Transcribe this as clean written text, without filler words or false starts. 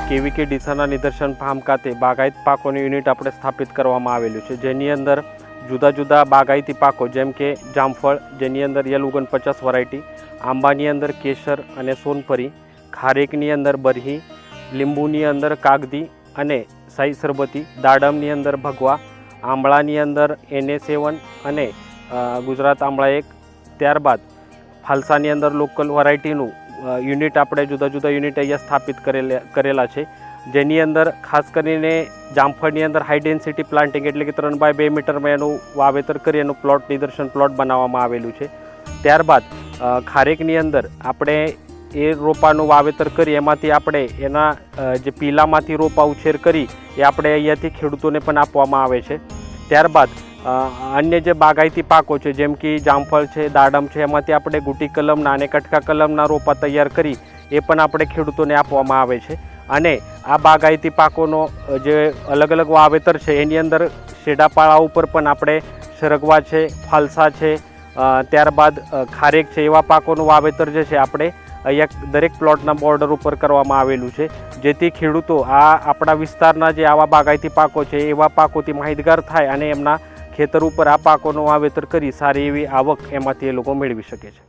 કેવીકે ડીસાના નિદર્શન ફાર્મ ખાતે બાગાયત પાકોનું યુનિટ આપણે સ્થાપિત કરવામાં આવેલું છે, જેની અંદર જુદા જુદા બાગાયતી પાકો જેમ કે જામફળ, જેની અંદર યલ 49 વેરાયટી, આંબાની અંદર કેસર અને સોનપરી, ખારેકની અંદર બરહી, લીંબુની અંદર કાગદી અને સાઈ સરબતી, દાડમની અંદર ભગવા, આંબળાની અંદર NA7 અને ગુજરાત આંબળા 1, ત્યારબાદ ફાલસાની અંદર લોકલ વેરાયટીનું યુનિટ આપણે જુદા જુદા યુનિટ અહીંયા સ્થાપિત કરેલા છે, જેની અંદર ખાસ કરીને જામફળની અંદર હાઈ ડેન્સિટી પ્લાન્ટિંગ એટલે કે 3x2 મીટરમાં એનું વાવેતર કરી એનું પ્લોટ નિદર્શન પ્લોટ બનાવવામાં આવેલું છે. ત્યારબાદ ખારેકની અંદર આપણે એ રોપાનું વાવેતર કરી એમાંથી આપણે એના જે પીલામાંથી રોપા ઉછેર કરી એ આપણે અહીંયાથી ખેડૂતોને પણ આપવામાં આવે છે. ત્યારબાદ અન્ય જે બાગાયતી પાકો છે જેમ કે જામફળ છે, દાડમ છે, એમાંથી આપણે ગુટી કલમના અને કટકા કલમના રોપા તૈયાર કરી એ પણ આપણે ખેડૂતોને આપવામાં આવે છે. અને આ બાગાયતી પાકોનો જે અલગ અલગ વાવેતર છે એની અંદર શેડાપાળા ઉપર પણ આપણે સરગવા છે, ફાલસા છે, ત્યારબાદ ખારેક છે, એવા પાકોનું વાવેતર જે છે આપણે અહીંયા દરેક પ્લોટના બોર્ડર ઉપર કરવામાં આવેલું છે, જેથી ખેડૂતો આ આપણા વિસ્તારના જે આવા બાગાયતી પાકો છે એવા પાકોથી માહિતગાર થાય અને એમના ખેતર ઉપર આ પાકોનું વાવેતર કરી સારી એવી આવક એમાંથી એ લોકો મેળવી શકે છે.